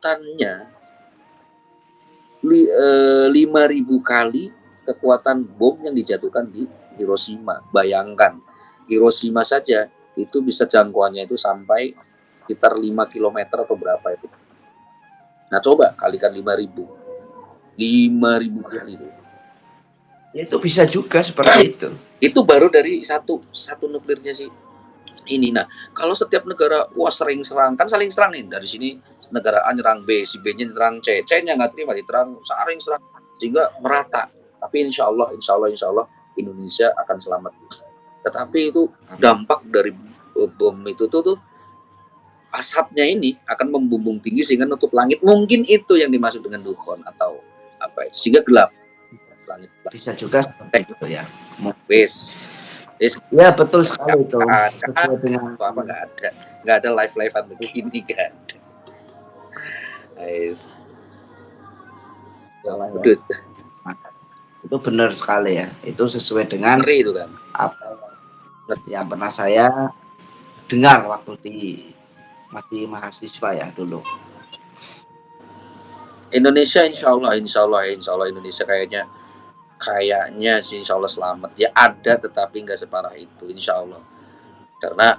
kekuatannya 5.000 kali kekuatan bom yang dijatuhkan di Hiroshima. Bayangkan, Hiroshima saja itu bisa jangkauannya itu sampai sekitar 5 km atau berapa itu. Nah coba kalikan 5.000 kali itu. Itu bisa juga seperti itu. Itu baru dari satu nuklirnya sih. Ini nah kalau setiap negara sering serang kan saling serang nih, dari sini negara A nyerang B, si B nya nyerang C, C-nya nggak terima diterang, saling serang sehingga merata. Tapi insya Allah Indonesia akan selamat. Tetapi itu dampak dari bom itu tuh asapnya ini akan membumbung tinggi sehingga nutup langit. Mungkin itu yang dimaksud dengan dukhon atau apa itu, sehingga gelap langit. Bisa juga seperti itu ya. Ya betul sekali itu. Sesuai dengan apa nggak ada live-livean begini kan. Guys. Itu benar sekali ya. Itu sesuai dengan itu kan apa yang pernah saya dengar waktu masih mahasiswa ya dulu. Indonesia insya Allah Indonesia kayaknya sih insya Allah selamat ya, ada tetapi nggak separah itu insya Allah, karena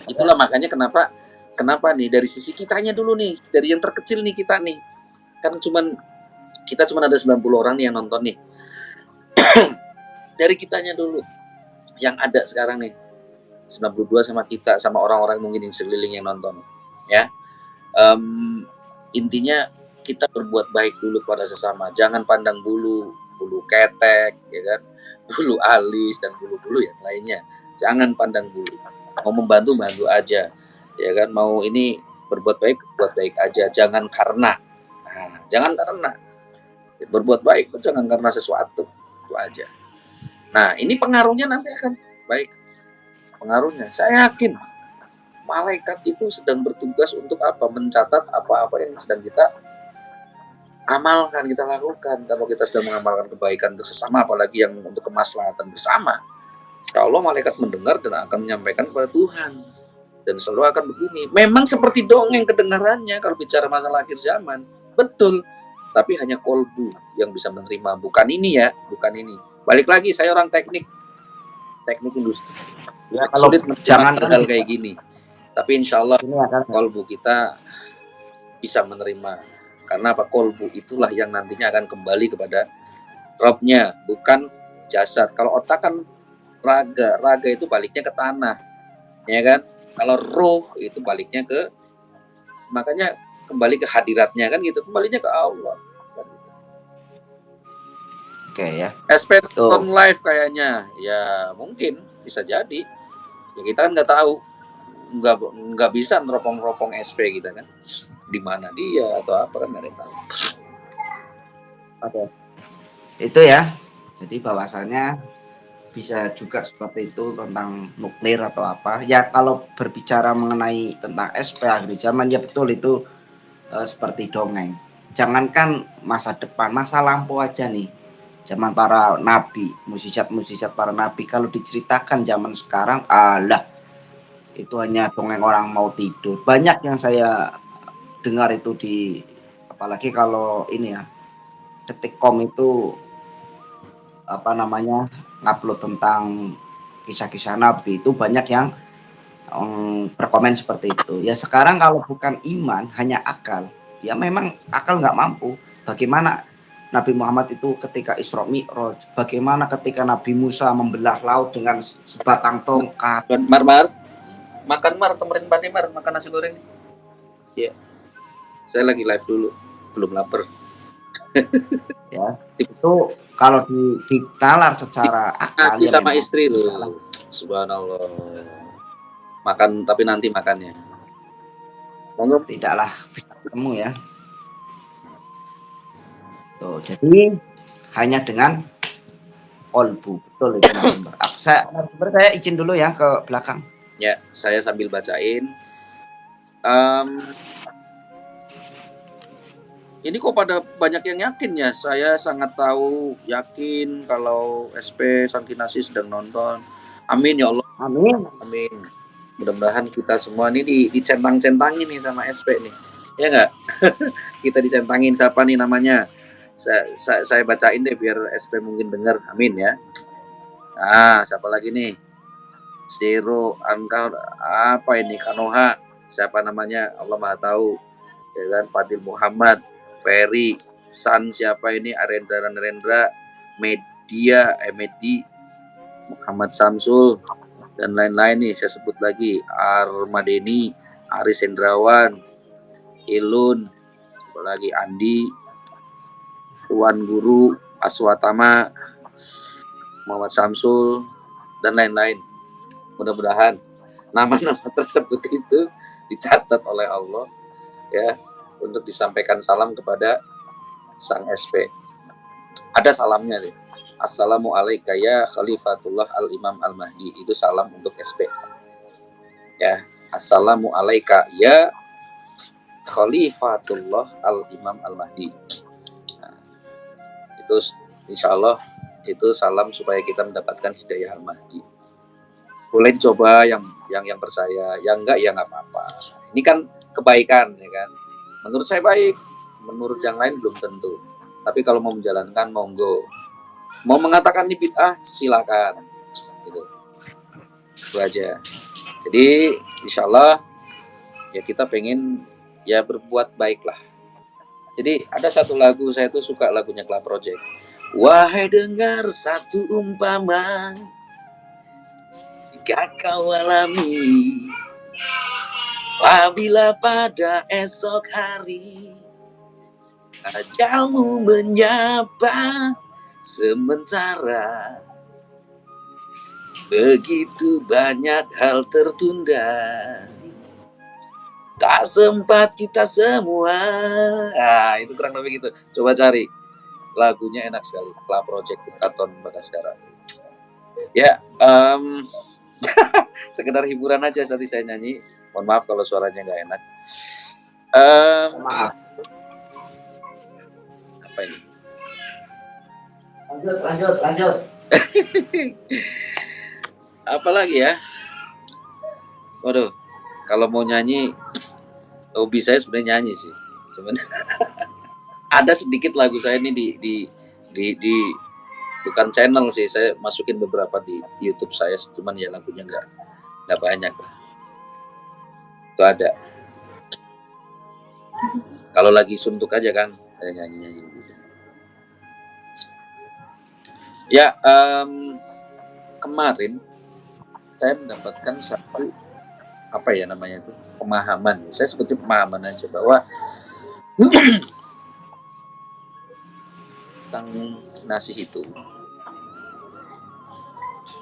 itulah makanya kenapa nih dari sisi kitanya dulu nih, dari yang terkecil nih kita nih kan kita cuma ada 90 orang nih yang nonton nih. Dari kitanya dulu yang ada sekarang nih 92 sama kita, sama orang-orang mungkin yang sekeliling yang nonton ya. Intinya kita berbuat baik dulu pada sesama, jangan pandang bulu ketek ya kan, bulu alis dan bulu yang lainnya, jangan pandang bulu. Mau membantu aja ya kan, mau ini berbuat baik aja, jangan karena berbuat baik, jangan karena sesuatu, itu aja. Nah ini pengaruhnya nanti akan baik, pengaruhnya saya yakin malaikat itu sedang bertugas untuk apa? Mencatat apa-apa yang sedang kita amalkan, kita lakukan. Kalau kita sedang mengamalkan kebaikan untuk sesama, apalagi yang untuk kemaslahatan bersama, insya Allah malaikat mendengar dan akan menyampaikan kepada Tuhan. Dan selalu akan begini. Memang seperti dongeng kedengarannya kalau bicara masalah akhir zaman. Betul. Tapi hanya kolbu yang bisa menerima. Bukan ini ya, bukan ini. Balik lagi, saya orang teknik industri. Ya, kalau sulit menerima hal kayak gini. Tapi insya Allah kolbu kita bisa menerima. Karena apa? Kolbu itulah yang nantinya akan kembali kepada Robnya, bukan jasad. Kalau otak kan raga itu baliknya ke tanah, ya kan? Kalau roh itu baliknya makanya kembali ke hadiratnya kan gitu, kembalinya ke Allah. Kan gitu. Oke ya. SP on live kayaknya, ya mungkin bisa jadi. Ya kita kan nggak tahu, nggak bisa neropong SP kita kan. Di mana dia atau apa kan nggak tahu. Oke. Itu ya. Jadi bahwasannya bisa juga seperti itu tentang nuklir atau apa. Ya kalau berbicara mengenai tentang SP akhir zaman ya betul itu seperti dongeng. Jangankan masa depan, masa lampau aja nih. Zaman para nabi, mukjizat para nabi kalau diceritakan zaman sekarang, itu hanya dongeng orang mau tidur. Banyak yang saya dengar itu apalagi kalau ini ya, Detikcom itu ngupload tentang kisah-kisah nabi, itu banyak yang berkomen seperti itu. Ya sekarang kalau bukan iman, hanya akal. Ya memang akal nggak mampu. Bagaimana Nabi Muhammad itu ketika Isra Mi'raj, bagaimana ketika Nabi Musa membelah laut dengan sebatang tongkat. Makan temenin Pak Mar, makan nasi goreng. Ya, saya lagi live dulu, belum lapar. Ya, itu kalau ditalar secara akal ya sama istri tuh, subhanallah. Makan tapi nanti makannya. Tidaklah bisa ketemu ya. Tuh, jadi hanya dengan kolbu, betul itu narasumber. Saya izin dulu ya ke belakang. Ya, saya sambil bacain. Ini kok pada banyak yang yakin ya. Saya sangat yakin kalau SP Sangkinasi sedang nonton. Amin ya Allah. Amin. Mudah-mudahan kita semua ini dicentang-centangin nih sama SP nih. Ya nggak? Kita dicentangin siapa nih namanya? Saya bacain deh biar SP mungkin dengar. Amin ya. Ah, siapa lagi nih? Zero, Anka, apa ini? Kanoha, siapa namanya? Allah Maha tahu. Ya kan? Fadil Muhammad, Ferry, San siapa ini? Arendra Narendra, Medi, Muhammad Samsul, dan lain-lain nih saya sebut lagi. Armadeni, Aris Hendrawan, Ilun, apalagi Andi, Tuan Guru, Aswatama, Muhammad Samsul, dan lain-lain. Mudah-mudahan nama-nama tersebut itu dicatat oleh Allah ya untuk disampaikan salam kepada sang SP. Ada salamnya nih. Assalamualaikum ya Khalifatullah Al-Imam Al-Mahdi. Itu salam untuk SP. Ya, Assalamualaikum ya Khalifatullah Al-Imam Al-Mahdi. Nah, itu insya Allah itu salam supaya kita mendapatkan hidayah Al-Mahdi. Boleh dicoba yang percaya, yang enggak ya nggak apa-apa. Ini kan kebaikan ya kan. Menurut saya baik, menurut yang lain belum tentu. Tapi kalau mau menjalankan monggo. Mau mengatakan ini bid'ah silakan. Gitu. Itu aja. Jadi insya Allah ya kita pengen ya berbuat baik lah. Jadi ada satu lagu saya tuh suka lagunya Club Project. Wahai dengar satu umpama jika kau alami apabila pada esok hari ajalmu menyapa sementara begitu banyak hal tertunda tak sempat kita semua. Nah itu kurang lebih gitu. Coba cari lagunya enak sekali. Club Project Katon Bagaskara. Ya sekedar hiburan aja tadi saya nyanyi. Mohon maaf kalau suaranya nggak enak. Maaf. Apa ini? Lanjut. Apa lagi ya? Waduh, kalau mau nyanyi, hobi saya sebenarnya nyanyi sih. Cuman ada sedikit lagu saya ini di bukan channel sih, saya masukin beberapa di YouTube saya, cuman ya lagunya nggak banyak lah. Itu ada. Kalau lagi suntuk aja Kang, saya nyanyi gitu. Ya, kemarin saya mendapatkan satu apa ya namanya itu pemahaman. Saya sebutnya pemahaman aja bahwa tentang nasi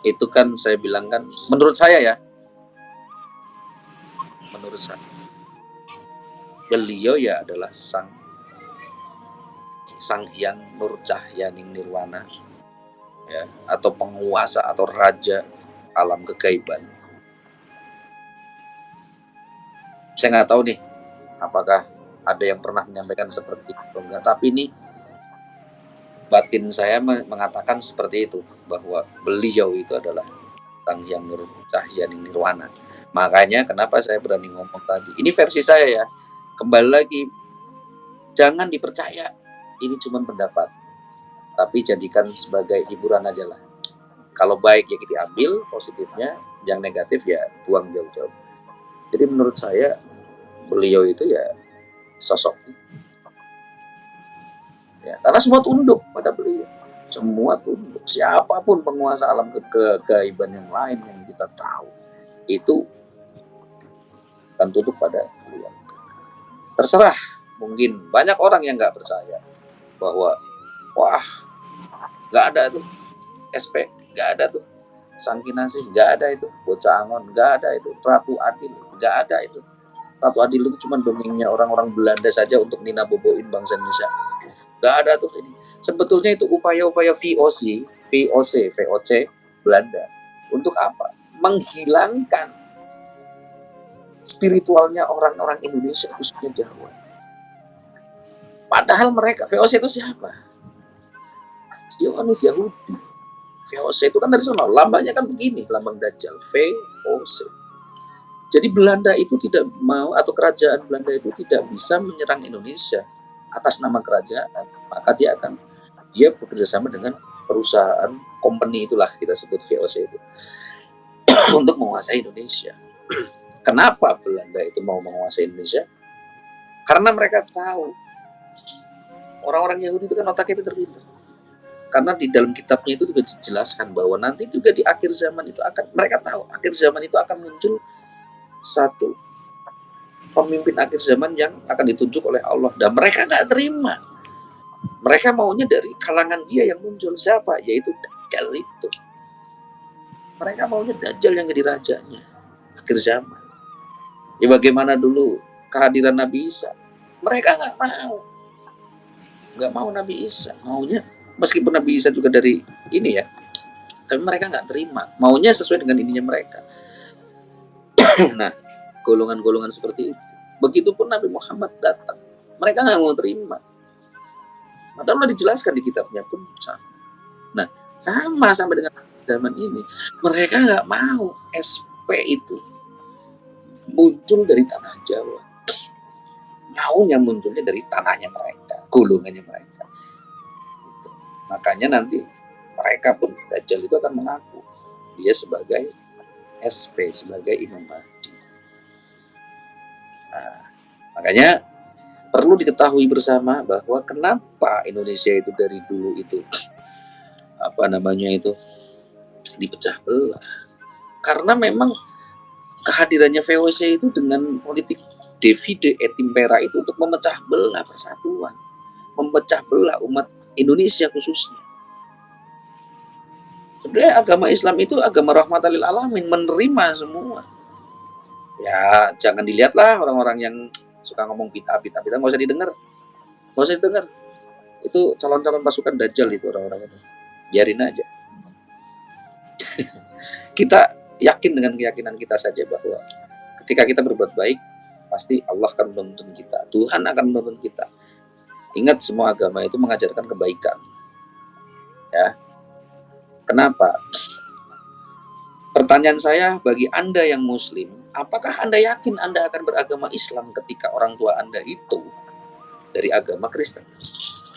itu kan saya bilang kan menurut saya beliau ya adalah sang hyang nur cahyaning nirwana ya atau penguasa atau raja alam kegaiban. Saya nggak tahu nih apakah ada yang pernah menyampaikan seperti itu enggak, tapi ini batin saya mengatakan seperti itu bahwa beliau itu adalah sang hyang nur cahyaning nirwana. Makanya kenapa saya berani ngomong tadi. Ini versi saya ya. Kembali lagi, jangan dipercaya. Ini cuma pendapat. Tapi jadikan sebagai hiburan aja lah. Kalau baik ya kita ambil positifnya, yang negatif ya buang jauh-jauh. Jadi menurut saya beliau itu ya sosok itu. Ya, karena semua tunduk pada beliau. Semua tunduk. Siapapun penguasa alam kegaiban yang lain yang kita tahu itu akan tunduk pada beliau. Terserah, mungkin banyak orang yang nggak percaya bahwa wah nggak ada tuh SP, nggak ada tuh Sangkinasih, nggak ada itu Bocah Angon, nggak ada itu Ratu Adil, nggak ada itu. Ratu Adil itu cuma dongengnya orang-orang Belanda saja untuk Nina Boboin bangsa Indonesia. Nggak ada tuh ini. Sebetulnya itu upaya-upaya VOC Belanda untuk apa? Menghilangkan spiritualnya orang-orang Indonesia khususnya Jawa. Padahal mereka VOC itu siapa? Zionis Yahudi. VOC itu kan dari sana, lambangnya kan begini, lambang Dajjal, VOC. Jadi Belanda itu tidak mau, atau kerajaan Belanda itu tidak bisa menyerang Indonesia atas nama kerajaan, maka dia bekerja sama dengan perusahaan company, itulah kita sebut VOC itu, untuk menguasai Indonesia. Kenapa Belanda itu mau menguasai Indonesia? Karena mereka tahu orang-orang Yahudi itu kan otaknya pintar-pintar. Karena di dalam kitabnya itu juga dijelaskan bahwa nanti juga di akhir zaman itu mereka tahu akhir zaman itu akan muncul satu pemimpin akhir zaman yang akan ditunjuk oleh Allah, dan mereka nggak terima. Mereka maunya dari kalangan dia yang muncul, siapa? Yaitu Dajjal itu. Mereka maunya Dajjal yang jadi rajanya akhir zaman. Ya bagaimana dulu kehadiran Nabi Isa? Mereka nggak mau Nabi Isa. Maunya, meskipun Nabi Isa juga dari ini ya, tapi mereka nggak terima. Maunya sesuai dengan ininya mereka. Nah, golongan-golongan seperti itu. Begitupun Nabi Muhammad datang, mereka nggak mau terima. Padahal dijelaskan di kitabnya pun sama. Nah, sama sampai dengan zaman ini, mereka nggak mau SP itu muncul dari tanah Jawa. Maunya munculnya dari tanahnya mereka, golongannya mereka. Gitu. Makanya nanti mereka pun, Dajjal itu akan mengaku dia sebagai SP, sebagai Imam Mahdi. Nah, makanya perlu diketahui bersama bahwa kenapa Indonesia itu dari dulu itu dipecah belah. Karena memang kehadirannya VOC itu dengan politik divide et impera itu untuk memecah belah persatuan, memecah belah umat Indonesia khususnya. Sebenarnya agama Islam itu agama rahmatan lil alamin, menerima semua. Ya jangan dilihatlah orang-orang yang suka ngomong bid'ah nggak usah didengar, itu calon-calon pasukan Dajjal itu orang-orang itu, biarin aja. Kita yakin dengan keyakinan kita saja bahwa ketika kita berbuat baik, pasti Allah akan menuntun kita, Tuhan akan menuntun kita. Ingat, semua agama itu mengajarkan kebaikan. Ya. Kenapa? Pertanyaan saya bagi Anda yang Muslim, apakah Anda yakin Anda akan beragama Islam ketika orang tua Anda itu dari agama Kristen?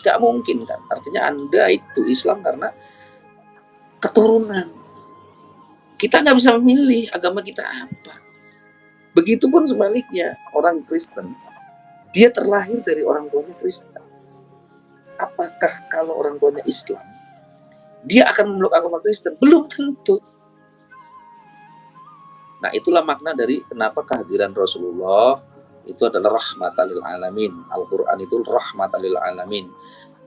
Gak mungkin kan? Artinya Anda itu Islam karena keturunan. Kita nggak bisa memilih agama kita apa. Begitupun sebaliknya, orang Kristen, dia terlahir dari orang tuanya Kristen. Apakah kalau orang tuanya Islam, dia akan memeluk agama Kristen? Belum tentu. Nah, itulah makna dari kenapa kehadiran Rasulullah itu adalah rahmatan lil alamin. Al-Quran itu rahmatan lil alamin.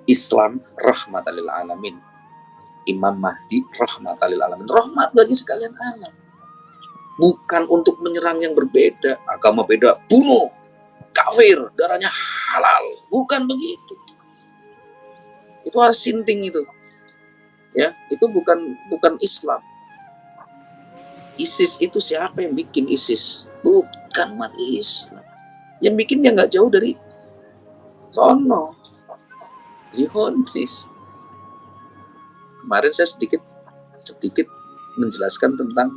Islam rahmatan lil alamin. Imam Mahdi rahmatan lil alamin. Rahmat bagi sekalian alam. Bukan untuk menyerang yang berbeda, agama beda, bunuh, kafir, darahnya halal. Bukan begitu. Itu sinting itu. Ya, itu bukan Islam. ISIS itu siapa yang bikin ISIS? Bukan umat Islam. Yang bikin dia nggak jauh dari sono, Zionis. Kemarin saya sedikit menjelaskan tentang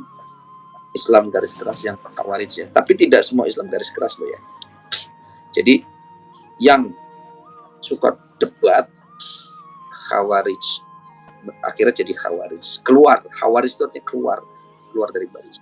Islam garis keras yang Khawarij ya. Tapi tidak semua Islam garis keras loh ya. Jadi yang suka debat Khawarij akhirnya jadi Khawarij. Khawarij itu artinya keluar dari baris.